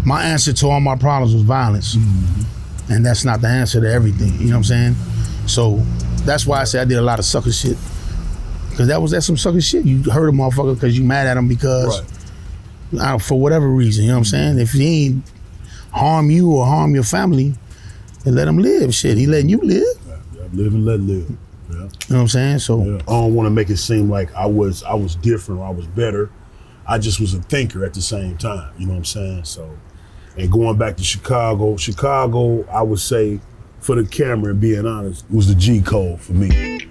my answer to all my problems was violence. And that's not the answer to everything, you know what I'm saying? So that's why I say I did a lot of sucker shit. Cause that's some sucker shit. You hurt a motherfucker because you mad at him because, for whatever reason, you know what I'm saying? If he ain't harm you or harm your family, then let him live, shit. He letting you live. Yeah, live and let live. Yeah. You know what I'm saying? So I don't want to make it seem like I was different or I was better. I just was a thinker at the same time, you know what I'm saying? So, and going back to Chicago, I would say, for the camera and being honest, was the G code for me.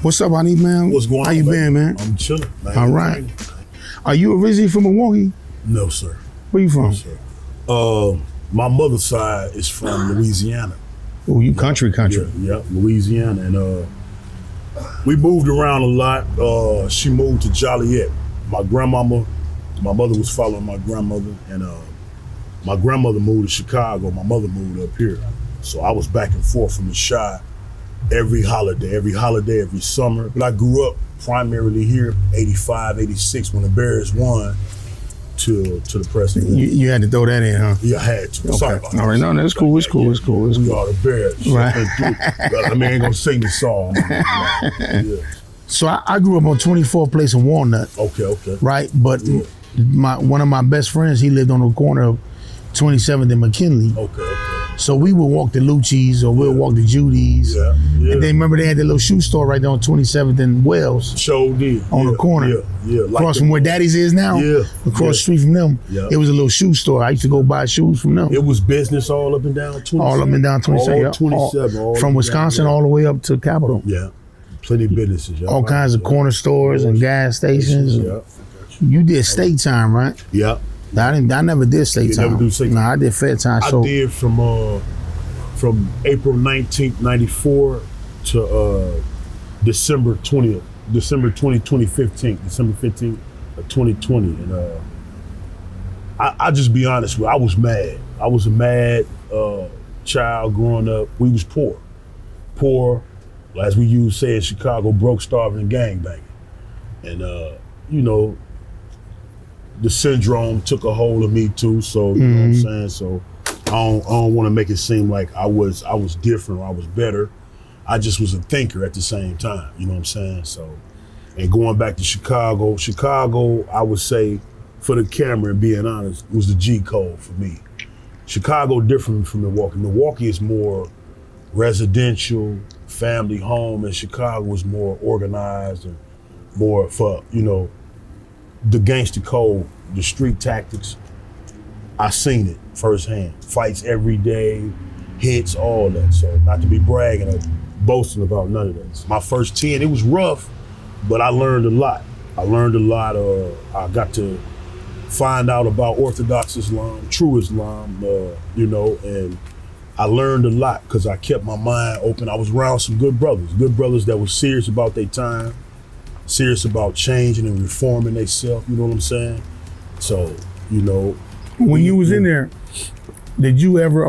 What's up, Honey, man? What's going on? How you been, man? I'm chilling, man. All right. Are you originally from Milwaukee? No, sir. Where you from? No, sir. My mother's side is from Louisiana. Oh, you country. Yeah, Louisiana. And we moved around a lot. She moved to Joliet. My mother was following my grandmother, and my grandmother moved to Chicago. My mother moved up here. So I was back and forth from the Chi every holiday, every summer. But I grew up primarily here, 85, 86, when the Bears won to the present. You had to throw that in, huh? Yeah, I had to. Okay. Sorry about that. All right, no, that's cool. It's cool. We are the Bears. Right. I mean, I ain't gonna sing the song. Yeah. So I grew up on 24th Place in Walnut. Okay. Right, but one of my best friends, he lived on the corner of 27th and McKinley. Okay. So we would walk to Lucci's or we'll walk to Judy's. Yeah. And then remember they had the little shoe store right there on 27th and Wells. Sure did. On the corner. Yeah. Like across from where Daddy's is now. Yeah. Across the street from them. Yeah. It was a little shoe store. I used to go buy shoes from them. It was business all up and down 27. All up and down 27. All 27. All from Wisconsin all the way up to Capitol. Yeah. Plenty of businesses. All kinds of corner stores and gas stations. Yeah. You did state time, right? Yeah. I never did state time. Never do state time? No, I did fair time. I did from April 19th, 94 to December 2015, December 15th of 2020. And I just be honest with you, I was mad. I was a mad child growing up. We was poor. Poor, as we used to say in Chicago, broke, starving, and gangbanging. And the syndrome took a hold of me too, so you know what I'm saying? So I don't want to make it seem like I was different or I was better. I just was a thinker at the same time, you know what I'm saying? So, and going back to Chicago, I would say, for the camera and being honest, was the G code for me. Chicago different from Milwaukee. Milwaukee is more residential, family home, and Chicago was more organized and more for, the gangster code, the street tactics. I seen it firsthand. Fights every day, hits, all that. So not to be bragging or boasting about none of that. My first 10, it was rough, but I learned a lot. I got to find out about Orthodox Islam, true Islam, and I learned a lot because I kept my mind open. I was around some good brothers that were serious about their time, serious about changing and reforming themselves, you know what I'm saying? So, when you was in there, did you ever,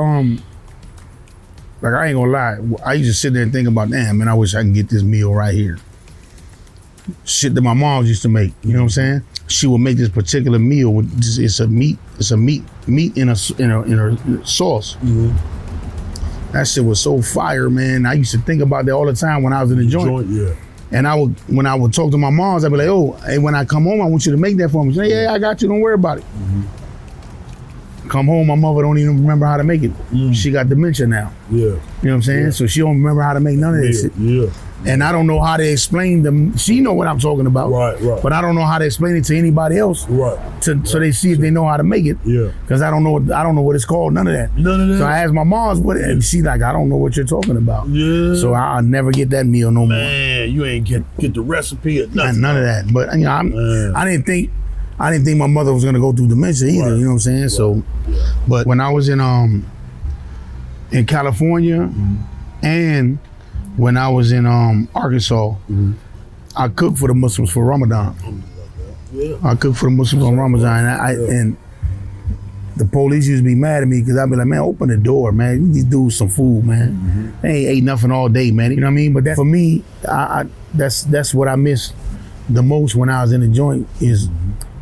like I ain't gonna lie, I used to sit there and think about, damn, man, I wish I can get this meal right here. Shit that my mom used to make, you know what I'm saying? She would make this particular meal with it's a meat in a sauce. That shit was so fire, man. I used to think about that all the time when I was in the joint. Yeah. And when I would talk to my moms, I'd be like, oh, hey, when I come home, I want you to make that for me. She'd say, yeah, I got you, don't worry about it. Come home, my mother don't even remember how to make it. She got dementia now. Yeah. You know what I'm saying? So she don't remember how to make none of this shit. Yeah. And I don't know how to explain them. She know what I'm talking about. Right. But I don't know how to explain it to anybody else. Right. So they see if they know how to make it. Yeah. Because I don't know what it's called, none of that. So I asked my mom's what, and she like, I don't know what you're talking about. Yeah. So I'll never get that meal no more. Man, you ain't get the recipe or nothing. None of that. But I didn't think my mother was gonna go through dementia either. Right. You know what I'm saying? Right. So, but when I was in California and when I was in Arkansas, I cooked for the Muslims for Ramadan. I cooked for the Muslims on Ramadan, and the police used to be mad at me because I'd be like, man, open the door, man. These dudes some food, man. They ain't ate nothing all day, man. You know what I mean? But for me, that's what I miss the most when I was in the joint is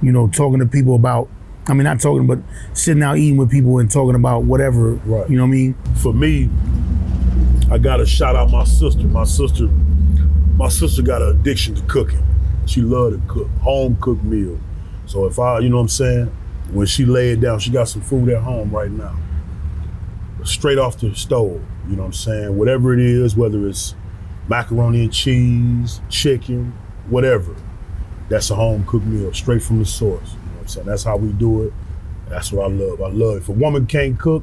you know, talking to people about, I mean, not talking, but sitting out eating with people and talking about whatever, Right. you know what I mean? For me, I gotta shout out my sister. My sister got an addiction to cooking. She loved to cook, home cooked meal. So if I, you know what I'm saying, when she lay it down, she got some food at home right now. Straight off the stove, you know what I'm saying? Whatever it is, whether it's macaroni and cheese, chicken, whatever, that's a home cooked meal, straight from the source. You know what I'm saying? That's how we do it. That's what I love. I love it. If a woman can't cook,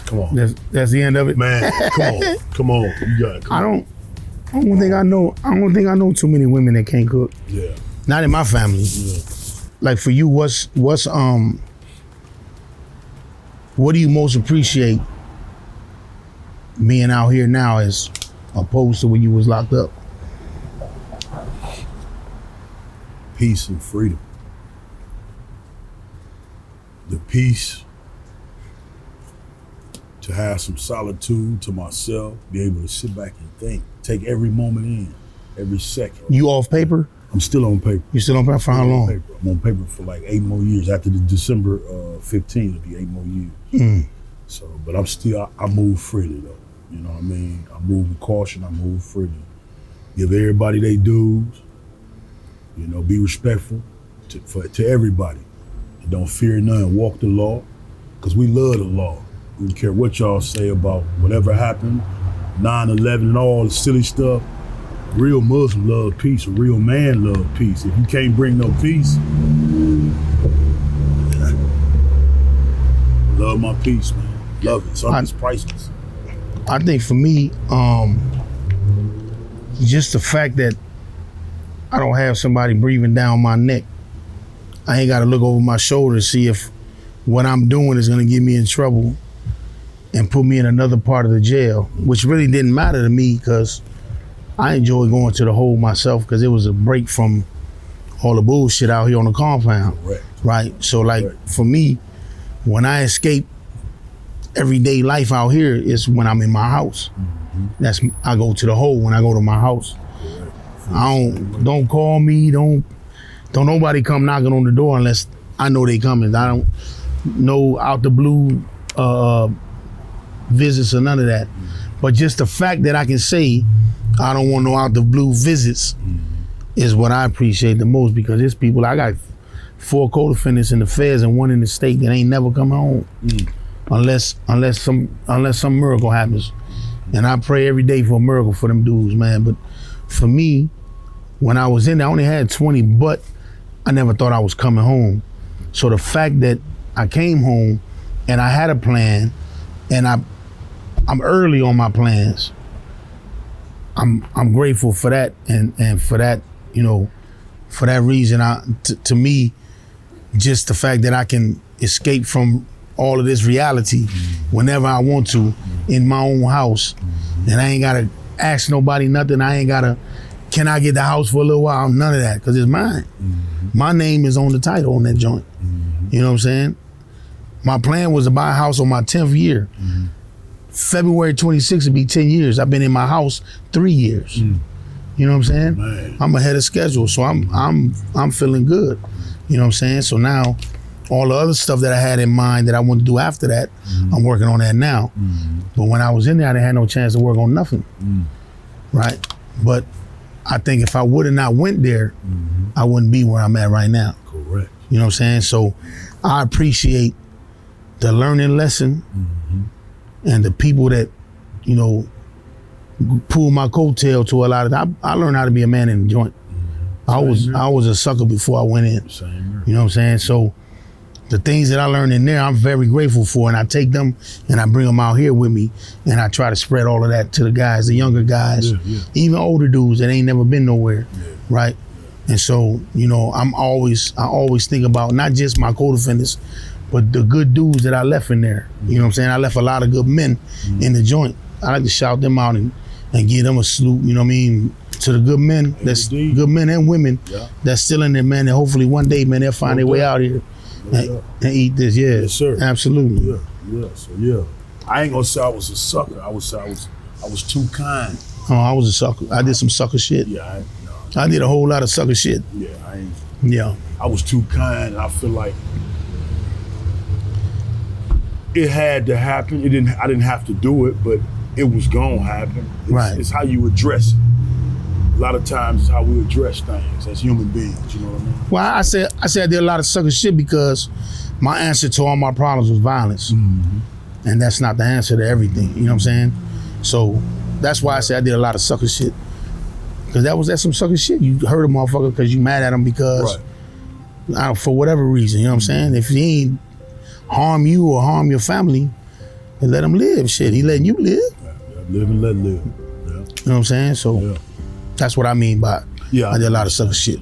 come on. That's the end of it. Man, come on. You got it. I don't think I know too many women that can't cook. Yeah. Not in my family. Yeah. Like for you, what do you most appreciate being out here now as opposed to when you was locked up? Peace and freedom. The peace to have some solitude to myself, be able to sit back and think, take every moment in, every second. You off paper? I'm still on paper. You still on paper for how long? I'm on paper for like 8 more years. After the December 15, it'll be 8 more years. So, but I move freely though. You know what I mean? I move with caution, I move freely. Give everybody their dues. You know, be respectful to everybody. And don't fear none, walk the law, because we love the law. We don't care what y'all say about whatever happened, 9/11 and all the silly stuff. Real Muslim love peace, a real man love peace. If you can't bring no peace, love my peace, man. Love it, something's priceless. I think for me, just the fact that I don't have somebody breathing down my neck. I ain't gotta look over my shoulder to see if what I'm doing is gonna get me in trouble and put me in another part of the jail, which really didn't matter to me because I enjoy going to the hole myself because it was a break from all the bullshit out here on the compound. Right? So like for me, when I escape everyday life out here is when I'm in my house. I go to the hole when I go to my house. Don't call me, don't nobody come knocking on the door unless I know they coming. I don't know out the blue visits or none of that. But just the fact that I can say I don't want no out the blue visits is what I appreciate the most, because there's people, I got 4 co-defendants in the feds and 1 in the state that ain't never come home unless some miracle happens. And I pray every day for a miracle for them dudes, man. But for me, when I was in there, I only had 20, but I never thought I was coming home. So the fact that I came home and I had a plan and I'm early on my plans, I'm grateful for that, and for that, you know, for that reason, to me, just the fact that I can escape from all of this reality whenever I want to in my own house, and I ain't gotta ask nobody nothing. I ain't gotta, can I get the house for a little while? None of that, because it's mine. My name is on the title on that joint. You know what I'm saying? My plan was to buy a house on my 10th year. February 26th would be 10 years. I've been in my house 3 years. You know what I'm saying? Man. I'm ahead of schedule, so I'm feeling good. You know what I'm saying? So now, all the other stuff that I had in mind that I want to do after that, I'm working on that now. But when I was in there, I didn't have no chance to work on nothing. Right? But I think if I would have not went there, I wouldn't be where I'm at right now. Correct. You know what I'm saying? So I appreciate the learning lesson and the people that, you know, pull my coattail to a lot of that. I learned how to be a man in the joint. I was a sucker before I went in. You know what I'm saying? So the things that I learned in there, I'm very grateful for, and I take them and I bring them out here with me, and I try to spread all of that to the guys, the younger guys, even older dudes that ain't never been nowhere, right? And so, you know, I always think about not just my co-defendants, but the good dudes that I left in there. You know what I'm saying? I left a lot of good men in the joint. I like to shout them out and give them a salute, you know what I mean, to the good men, that's good men and women that's still in there, man, and hopefully one day, man, they'll find their way out here and eat this. Yes, sir. Absolutely. So I ain't gonna say I was a sucker. I would say I was too kind. Oh, I was a sucker. I did some sucker shit. I did a whole lot of sucker shit. Yeah, Yeah. I was too kind, and I feel like it had to happen. I didn't have to do it, but it was gonna happen. It's how you address it. A lot of times it's how we address things as human beings, you know what I mean? Well, I said I did a lot of sucker shit because my answer to all my problems was violence. And that's not the answer to everything, you know what I'm saying? So that's why I said I did a lot of sucker shit. Because that's some sucker shit. You hurt a motherfucker because you mad at him because, for whatever reason, you know what I'm saying? If he ain't harm you or harm your family, then let him live. Shit, he letting you live. Live and let live. Yeah. You know what I'm saying? So that's what I mean by I did a lot of sucker shit.